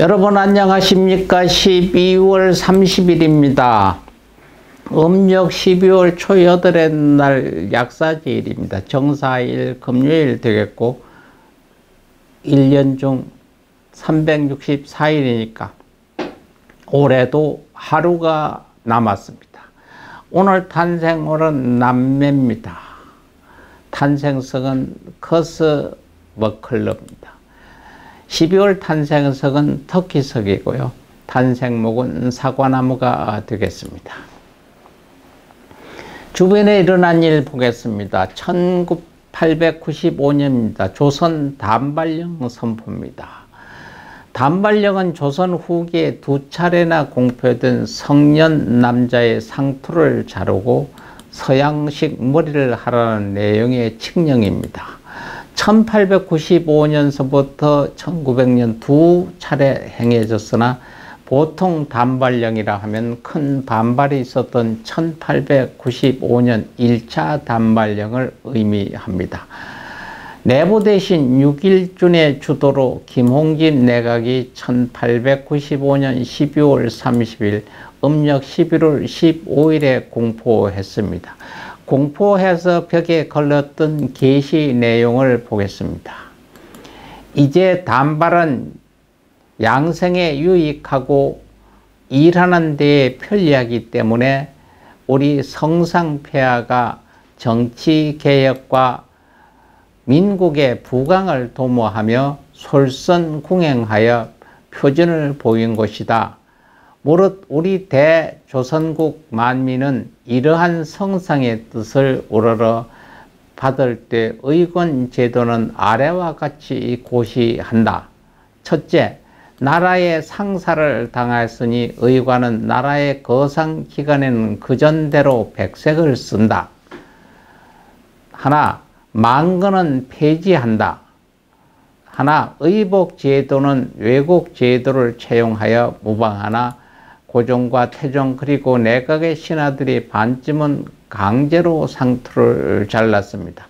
여러분 안녕하십니까? 12월 30일입니다. 음력 12월 초 8의 날 약사제일입니다. 정사일 금요일 되겠고 1년 중 364일이니까 올해도 하루가 남았습니다. 오늘 탄생월은 남매입니다. 탄생석은 커스 머클러입니다. 12월 탄생석은 터키석이고요. 탄생목은 사과나무가 되겠습니다. 주변에 일어난 일 보겠습니다. 1895년입니다. 조선 단발령 선포입니다. 단발령은 조선 후기에 두 차례나 공표된 성년 남자의 상투를 자르고 서양식 머리를 하라는 내용의 칙령입니다. 1895년서부터 1900년 두 차례 행해졌으나 보통 단발령이라 하면 큰 반발이 있었던 1895년 1차 단발령을 의미합니다. 내부 대신 6.1준의 주도로 김홍진 내각이 1895년 12월 30일 음력 11월 15일에 공포했습니다. 공포해서 벽에 걸렸던 계시 내용을 보겠습니다. 이제 단발은 양생에 유익하고 일하는 데에 편리하기 때문에 우리 성상폐하가 정치개혁과 민국의 부강을 도모하며 솔선공행하여 표준을 보인 것이다. 무릇 우리 대조선국 만민은 이러한 성상의 뜻을 우러러 받을 때 의권제도는 아래와 같이 고시한다. 첫째, 나라의 상사를 당하였으니 의관은 나라의 거상기관에는 그전대로 백색을 쓴다. 하나, 만건은 폐지한다. 하나, 의복제도는 왜곡제도를 채용하여 무방하나 고종과 태종 그리고 내각의 신하들이 반쯤은 강제로 상투를 잘랐습니다.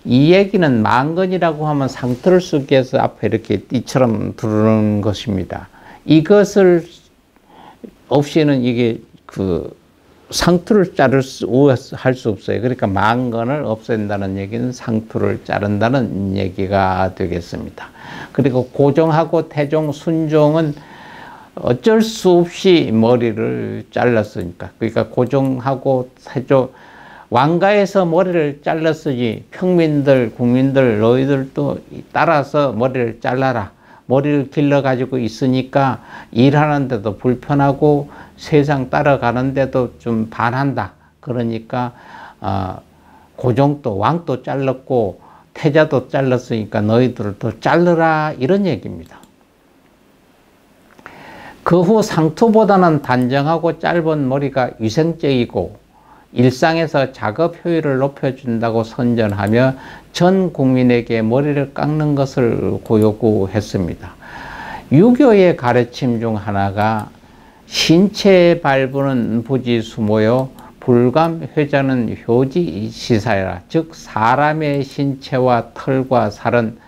이 얘기는 만건이라고 하면 상투를 쓰기 위해서 앞에 이렇게 띠처럼 두르는 것입니다. 이것을 없이는 이게 상투를 할 수 없어요. 그러니까 만건을 없앤다는 얘기는 상투를 자른다는 얘기가 되겠습니다. 그리고 고종하고 태종, 순종은 어쩔 수 없이 머리를 잘랐으니까. 그러니까 고종하고 태종, 왕가에서 머리를 잘랐으니 평민들, 국민들, 너희들도 따라서 머리를 잘라라. 머리를 길러가지고 있으니까 일하는데도 불편하고 세상 따라가는데도 좀 반한다. 그러니까 고종도 왕도 잘랐고 태자도 잘랐으니까 너희들도 자르라 이런 얘기입니다. 그 후 상투보다는 단정하고 짧은 머리가 위생적이고 일상에서 작업 효율을 높여준다고 선전하며 전 국민에게 머리를 깎는 것을 요구했습니다. 유교의 가르침 중 하나가 신체의 발부는 부지수모요 불감회자는 효지시사라. 즉 사람의 신체와 털과 살은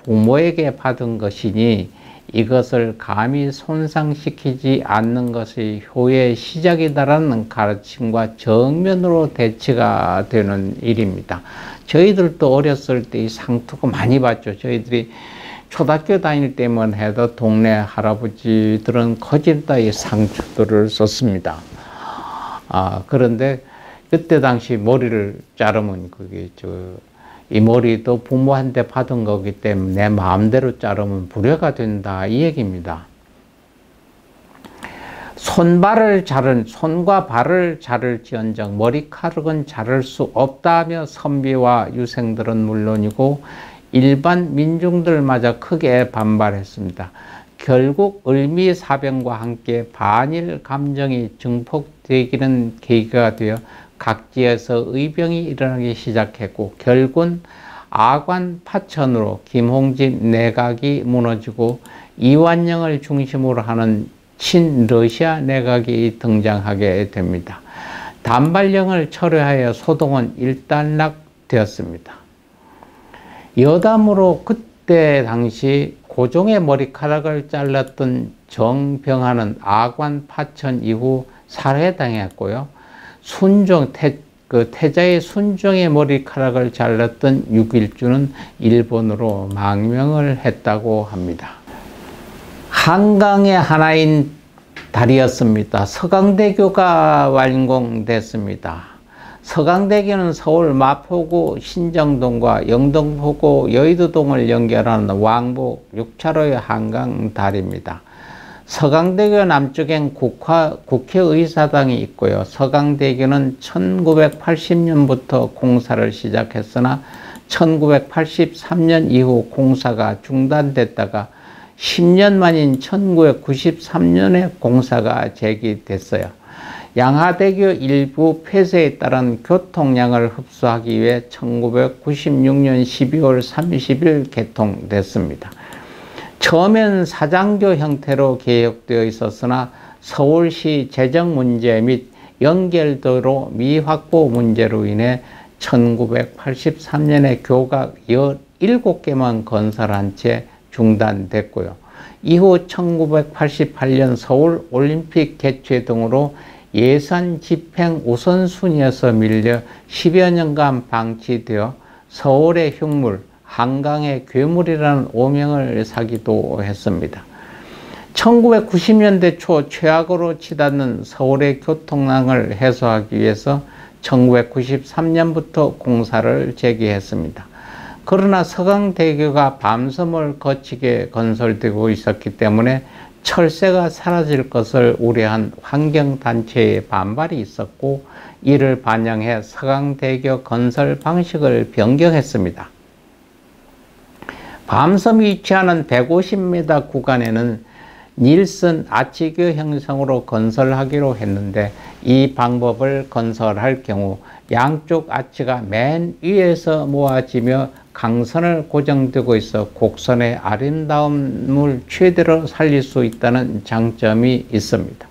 부모에게 받은 것이니 이것을 감히 손상시키지 않는 것이 효의 시작이다라는 가르침과 정면으로 대치가 되는 일입니다. 저희들도 어렸을 때 이 상투가 많이 봤죠. 저희들이 초등학교 다닐 때만 해도 동네 할아버지들은 거진 다 이 상투들을 썼습니다. 그런데 그때 당시 머리를 자르면 이 머리도 부모한테 받은 거기 때문에 내 마음대로 자르면 불효가 된다 이 얘기입니다. 손과 발을 자를지언정 머리카락은 자를 수 없다며 선비와 유생들은 물론이고 일반 민중들마저 크게 반발했습니다. 결국 을미사병과 함께 반일 감정이 증폭되기는 계기가 되어 각지에서 의병이 일어나기 시작했고 결국은 아관 파천으로 김홍진 내각이 무너지고 이완영을 중심으로 하는 친러시아 내각이 등장하게 됩니다. 단발령을 철회하여 소동은 일단락되었습니다. 여담으로 그때 당시 고종의 머리카락을 잘랐던 정병하는 아관 파천 이후 살해당했고요. 태자의 순종의 머리카락을 잘랐던 육일주는 일본으로 망명을 했다고 합니다. 한강의 하나인 다리였습니다. 서강대교가 완공됐습니다. 서강대교는 서울 마포구 신정동과 영등포구 여의도동을 연결하는 왕복 6차로의 한강 다리입니다. 서강대교 남쪽엔 국회의사당이 있고요. 서강대교는 1980년부터 공사를 시작했으나 1983년 이후 공사가 중단됐다가 10년 만인 1993년에 공사가 재개됐어요. 양하대교 일부 폐쇄에 따른 교통량을 흡수하기 위해 1996년 12월 30일 개통됐습니다. 처음엔 사장교 형태로 개혁되어 있었으나 서울시 재정 문제 및 연결도로 미확보 문제로 인해 1983년에 교각 17개만 건설한 채 중단됐고요. 이후 1988년 서울올림픽 개최 등으로 예산 집행 우선순위에서 밀려 10여 년간 방치되어 서울의 흉물, 한강의 괴물이라는 오명을 사기도 했습니다. 1990년대 초 최악으로 치닫는 서울의 교통난을 해소하기 위해서 1993년부터 공사를 재개했습니다. 그러나 서강대교가 밤섬을 거치게 건설되고 있었기 때문에 철새가 사라질 것을 우려한 환경단체의 반발이 있었고, 이를 반영해 서강대교 건설 방식을 변경했습니다. 밤섬이 위치하는 150m 구간에는 닐슨 아치교 형성으로 건설하기로 했는데, 이 방법을 건설할 경우 양쪽 아치가 맨 위에서 모아지며 강선을 고정되고 있어 곡선의 아름다움을 최대로 살릴 수 있다는 장점이 있습니다.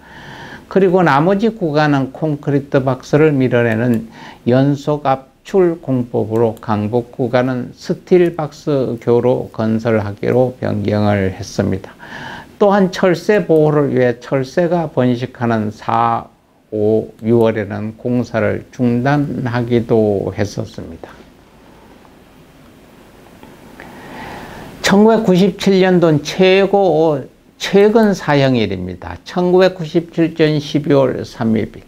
그리고 나머지 구간은 콘크리트 박스를 밀어내는 연속 압출 공법으로 강북 구간은 스틸 박스 교로 건설하기로 변경을 했습니다. 또한 철새 보호를 위해 철새가 번식하는 4, 5, 6월에는 공사를 중단하기도 했었습니다. 1997년도는 최근 사형일입니다. 1997년 12월 30일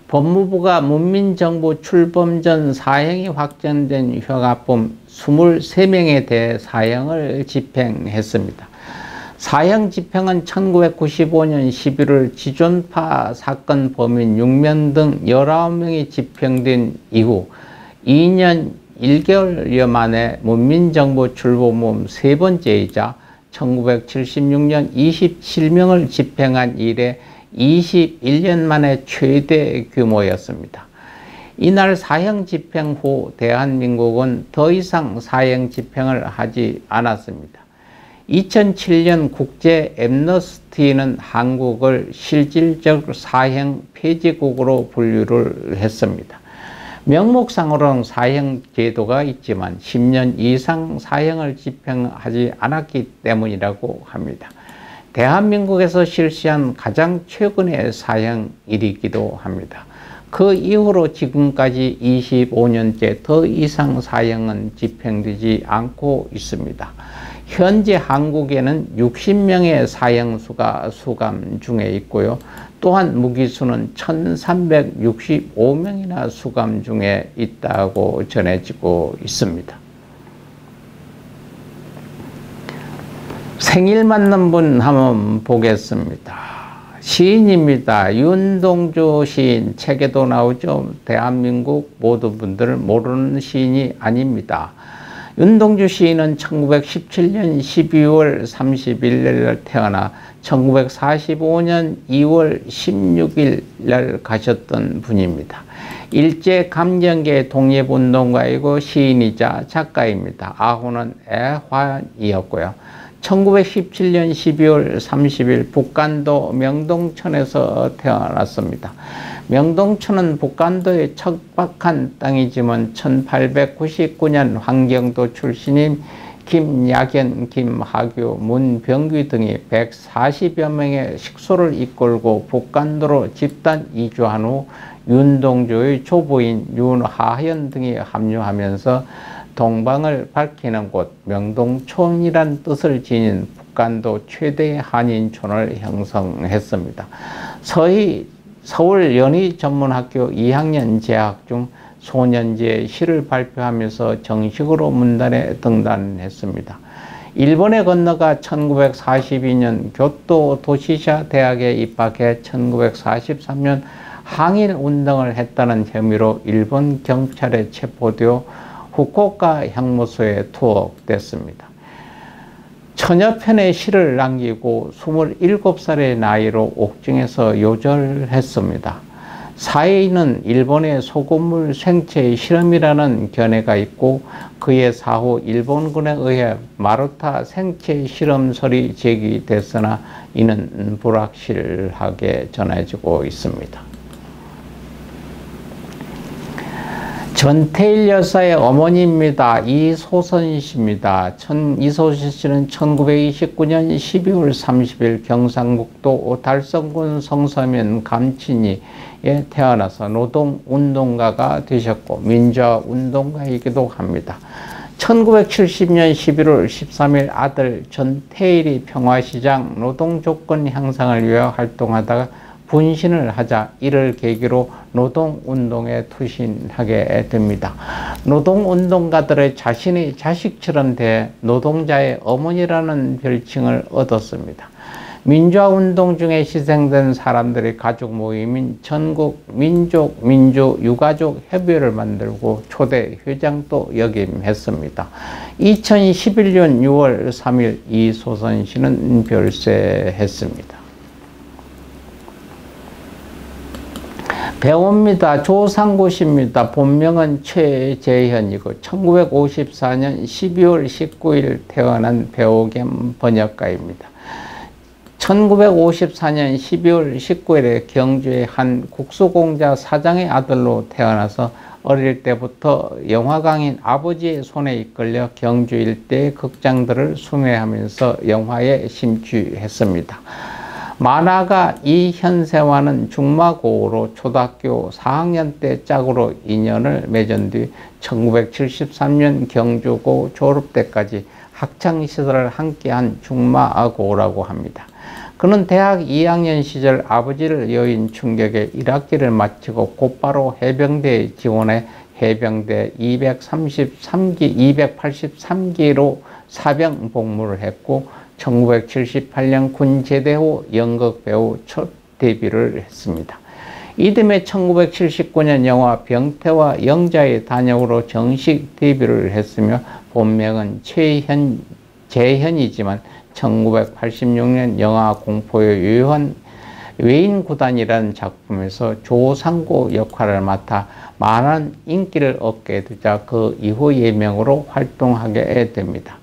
법무부가 문민정부 출범 전 사형이 확정된 흉악범 23명에 대해 사형을 집행했습니다. 사형 집행은 1995년 11월 지존파 사건 범인 6명 등 19명이 집행된 이후 2년 1개월여 만에 문민정부 출범 세 번째이자 1976년 27명을 집행한 이래 21년 만에 최대 규모였습니다. 이날 사형 집행 후 대한민국은 더 이상 사형 집행을 하지 않았습니다. 2007년 국제 앰너스티는 한국을 실질적 사형 폐지국으로 분류를 했습니다. 명목상으로는 사형 제도가 있지만 10년 이상 사형을 집행하지 않았기 때문이라고 합니다. 대한민국에서 실시한 가장 최근의 사형일이기도 합니다. 그 이후로 지금까지 25년째 더 이상 사형은 집행되지 않고 있습니다. 현재 한국에는 60명의 사형수가 수감 중에 있고요. 또한 무기수는 1365명이나 수감 중에 있다고 전해지고 있습니다. 생일 맞는 분 한번 보겠습니다. 시인입니다. 윤동주 시인, 책에도 나오죠. 대한민국 모든 분들 모르는 시인이 아닙니다. 윤동주 시인은 1917년 12월 30일 태어나 1945년 2월 16일 날 가셨던 분입니다. 일제감정계 독립운동가이고 시인이자 작가입니다. 아호는 애화이었고요. 1917년 12월 30일 북간도 명동천에서 태어났습니다. 명동천은 북간도의 척박한 땅이지만 1899년 환경도 출신인 김야견, 김하규, 문병규 등이 140여 명의 식소를 이끌고 북간도로 집단 이주한 후 윤동주의 조부인 윤하현 등이 합류하면서 동방을 밝히는 곳 명동촌이란 뜻을 지닌 북간도 최대의 한인촌을 형성했습니다. 서울 연희전문학교 2학년 재학 중 소년지의 시를 발표하면서 정식으로 문단에 등단했습니다. 일본에 건너가 1942년 교토 도시샤 대학에 입학해 1943년 항일운동을 했다는 혐의로 일본 경찰에 체포되어 후쿠오카 형무소에 투옥됐습니다. 천여 편의 시를 남기고 27살의 나이로 옥중에서 요절했습니다. 사회인은 일본의 소금물 생체의 실험이라는 견해가 있고 그의 사후 일본군에 의해 마루타 생체 실험설이 제기됐으나 이는 불확실하게 전해지고 있습니다. 전태일 여사의 어머니입니다. 이소선 씨입니다. 이소선 씨는 1929년 12월 30일 경상북도 달성군 성서면 감친이에 태어나서 노동운동가가 되셨고 민주화운동가이기도 합니다. 1970년 11월 13일 아들 전태일이 평화시장 노동조건 향상을 위해 활동하다가 분신을 하자 이를 계기로 노동운동에 투신하게 됩니다. 노동운동가들의 자신의 자식처럼 대해 노동자의 어머니라는 별칭을 얻었습니다. 민주화운동 중에 희생된 사람들의 가족 모임인 전국 민족 민주 유가족 협의회를 만들고 초대 회장도 역임했습니다. 2011년 6월 3일 이소선 씨는 별세했습니다. 배우입니다. 조상구 씨입니다. 본명은 최재현이고 1954년 12월 19일 태어난 배우 겸 번역가입니다. 1954년 12월 19일에 경주의 한 국수공자 사장의 아들로 태어나서 어릴 때부터 영화광인 아버지의 손에 이끌려 경주 일대의 극장들을 숭회하면서 영화에 심취했습니다. 만화가 이현세와는 중마고우로 초등학교 4학년 때 짝으로 인연을 맺은 뒤 1973년 경주고 졸업 때까지 학창시절을 함께한 중마고우라고 합니다. 그는 대학 2학년 시절 아버지를 여인 충격에 1학기를 마치고 곧바로 해병대에 지원해 해병대 283기로 사병 복무를 했고 1978년 군 제대 후 연극 배우 첫 데뷔를 했습니다. 이듬해 1979년 영화 병태와 영자의 단역으로 정식 데뷔를 했으며 본명은 재현이지만 1986년 영화 공포의 유효한 외인구단이라는 작품에서 조상구 역할을 맡아 많은 인기를 얻게 되자 그 이후 예명으로 활동하게 됩니다.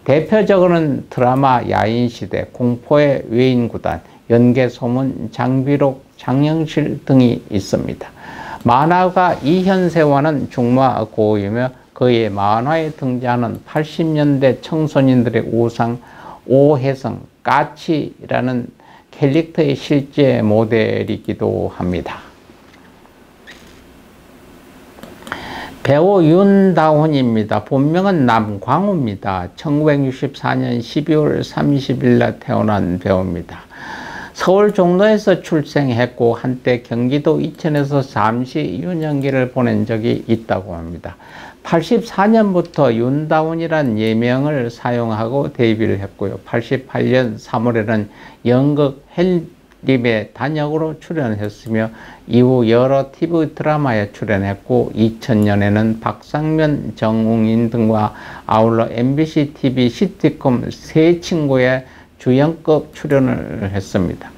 대표적으로는 드라마 야인시대, 공포의 외인구단, 연개소문, 장비록, 장영실 등이 있습니다. 만화가 이현세와는 중마고우이며 그의 만화에 등장하는 80년대 청소년들의 우상 오혜성, 까치라는 캐릭터의 실제 모델이기도 합니다. 배우 윤다훈입니다. 본명은 남광우입니다. 1964년 12월 30일 날 태어난 배우입니다. 서울 종로에서 출생했고 한때 경기도 이천에서 잠시 유년기를 보낸 적이 있다고 합니다. 84년부터 윤다훈이란 예명을 사용하고 데뷔를 했고요. 88년 3월에는 연극 헬림의 단역으로 출연했으며 이후 여러 TV 드라마에 출연했고 2000년에는 박상면, 정웅인 등과 아울러 MBC TV 시트콤 새 친구에 주연급 출연을 했습니다.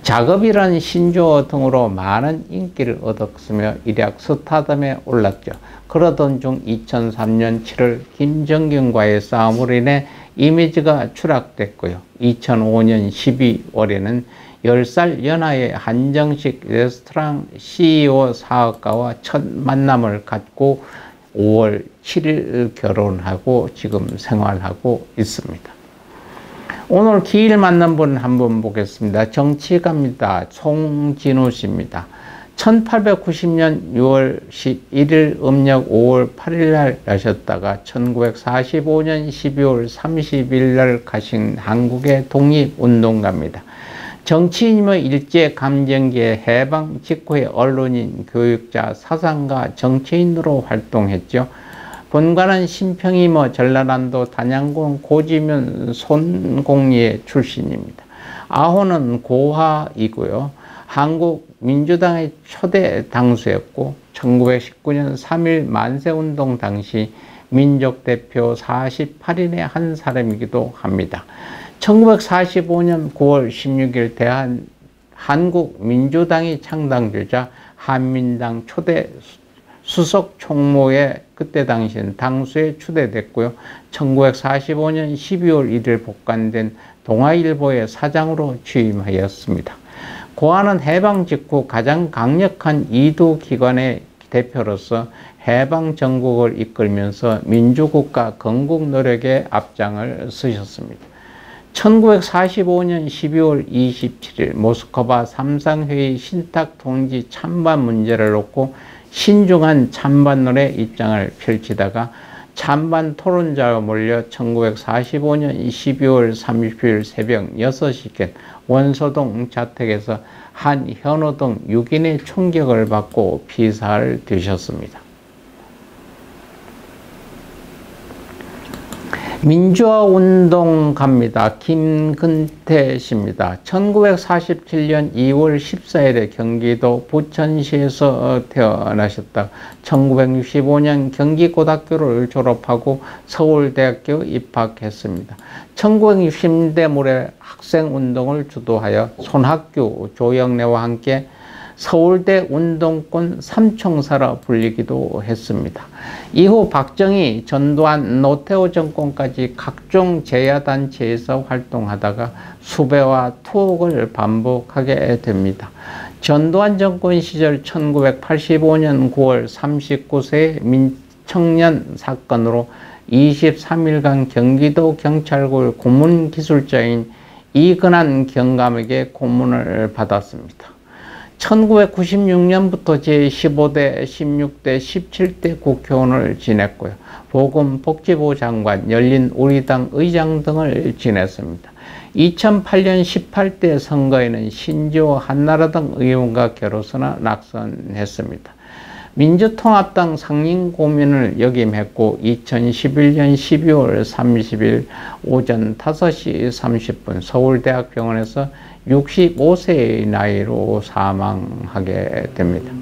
작업이란 신조어 등으로 많은 인기를 얻었으며 일약 스타덤에 올랐죠. 그러던 중 2003년 7월 김정균과의 싸움으로 인해 이미지가 추락됐고요. 2005년 12월에는 10살 연하의 한정식 레스토랑 CEO 사업가와 첫 만남을 갖고 5월 7일 결혼하고 지금 생활하고 있습니다. 오늘 기일 만난 분 한번 보겠습니다. 정치가입니다. 송진우 씨입니다. 1890년 6월 11일 음력 5월 8일 날 나셨다가 1945년 12월 30일 날 가신 한국의 독립운동가입니다. 정치인임의 일제 감정기의 해방 직후에 언론인, 교육자, 사상가, 정치인으로 활동했죠. 본관은 신평이모, 전라남도 단양군 고지면 손공리의 출신입니다. 아호는 고화이고요. 한국 민주당의 초대 당수였고 1919년 3.1 만세운동 당시 민족대표 48인의 한 사람이기도 합니다. 1945년 9월 16일 한국민주당이 창당되자 한민당 초대 수석 총무에 그때 당시엔 당수에 추대됐고요. 1945년 12월 1일 복관된 동아일보의 사장으로 취임하였습니다. 고아는 해방 직후 가장 강력한 이두기관의 대표로서 해방 정국을 이끌면서 민주국가 건국 노력에 앞장을 서셨습니다. 1945년 12월 27일 모스크바 삼상회의 신탁통지 찬반 문제를 놓고 신중한 찬반론의 입장을 펼치다가 찬반 토론자가 몰려 1945년 12월 30일 새벽 6시께 원소동 자택에서 한 현호 등 6인의 총격을 받고 피살을 되셨습니다. 민주화운동가입니다. 김근태 씨입니다. 1947년 2월 14일에 경기도 부천시에서 태어나셨다. 1965년 경기고등학교를 졸업하고 서울대학교 입학했습니다. 1960년대 무렵 학생운동을 주도하여 손학규, 조영래와 함께 서울대 운동권 삼총사라 불리기도 했습니다. 이후 박정희, 전두환, 노태우 정권까지 각종 제야단체에서 활동하다가 수배와 투옥을 반복하게 됩니다. 전두환 정권 시절 1985년 9월 39세 민청년 사건으로 23일간 경기도 경찰국 고문기술자인 이근한 경감에게 고문을 받았습니다. 1996년부터 제15대, 16대, 17대 국회의원을 지냈고요. 보건복지부 장관, 열린우리당 의장 등을 지냈습니다. 2008년 18대 선거에는 신지호 한나라당 의원과 겨루서나 낙선했습니다. 민주통합당 상임고문을 역임했고 2011년 12월 30일 오전 5시 30분 서울대학병원에서 65세의 나이로 사망하게 됩니다.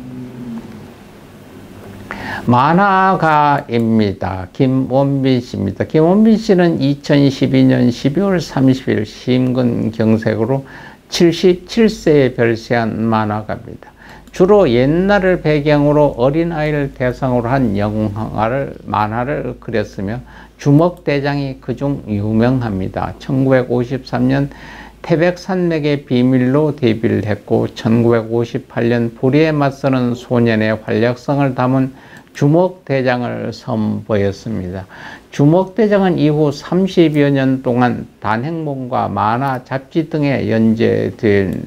만화가입니다. 김원빈 씨입니다. 김원빈 씨는 2012년 12월 30일 심근경색으로 77세에 별세한 만화가입니다. 주로 옛날을 배경으로 어린아이를 대상으로 한 만화를 그렸으며 주먹대장이 그중 유명합니다. 1953년 태백산맥의 비밀로 데뷔를 했고 1958년 불의에 맞서는 소년의 활약성을 담은 주먹대장을 선보였습니다. 주먹대장은 이후 30여 년 동안 단행본과 만화, 잡지 등에 연재된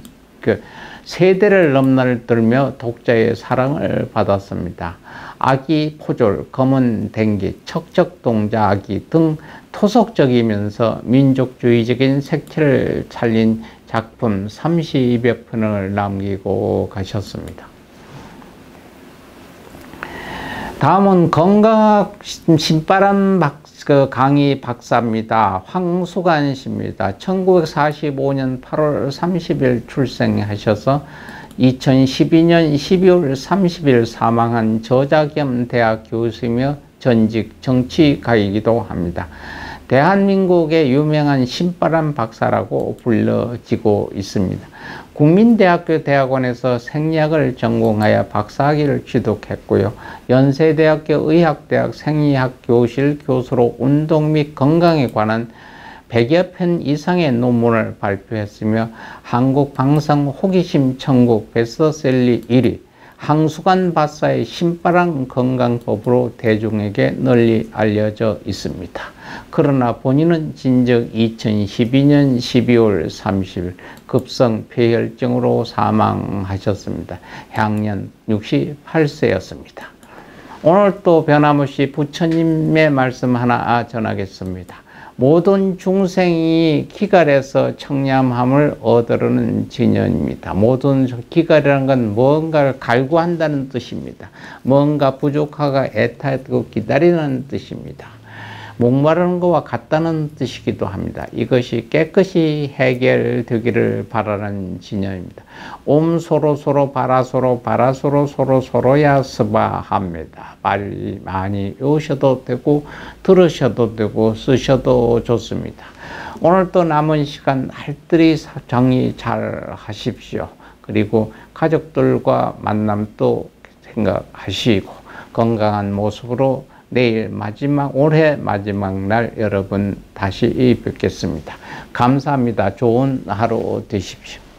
세대를 넘나들며 독자의 사랑을 받았습니다. 아기 포졸, 검은 댕기, 척척동자 아기 등 토속적이면서 민족주의적인 색채를 살린 작품 30여 편을 남기고 가셨습니다. 다음은 건강학 신바람 강의 박사입니다. 황수관 씨입니다. 1945년 8월 30일 출생하셔서 2012년 12월 30일 사망한 저자 겸 대학 교수이며 전직 정치가이기도 합니다. 대한민국의 유명한 신바람 박사라고 불려지고 있습니다. 국민대학교 대학원에서 생리학을 전공하여 박사학위를 취득했고요. 연세대학교 의학대학 생리학 교실 교수로 운동 및 건강에 관한 100여 편 이상의 논문을 발표했으며 한국방송 호기심 천국 베스트셀러 1위, 항수관 바사의 신바람 건강법으로 대중에게 널리 알려져 있습니다. 그러나 본인은 진즉 2012년 12월 30일 급성 폐혈증으로 사망하셨습니다. 향년 68세였습니다. 오늘 또 변함없이 부처님의 말씀 하나 전하겠습니다. 모든 중생이 기갈에서 청량함을 얻으려는 진연입니다. 모든 기갈이라는 건 뭔가를 갈구한다는 뜻입니다. 뭔가 부족하가 애타고 기다리는 뜻입니다. 목마르는 것과 같다는 뜻이기도 합니다. 이것이 깨끗이 해결되기를 바라는 진연입니다. 옴 소로 바라소로 바라소로 소로야 스바합니다. 빨리 많이 외우셔도 되고 들으셔도 되고 쓰셔도 좋습니다. 오늘 또 남은 시간 할들이 정리 잘 하십시오. 그리고 가족들과 만남도 생각하시고 건강한 모습으로 내일 올해 마지막 날 여러분 다시 뵙겠습니다. 감사합니다. 좋은 하루 되십시오.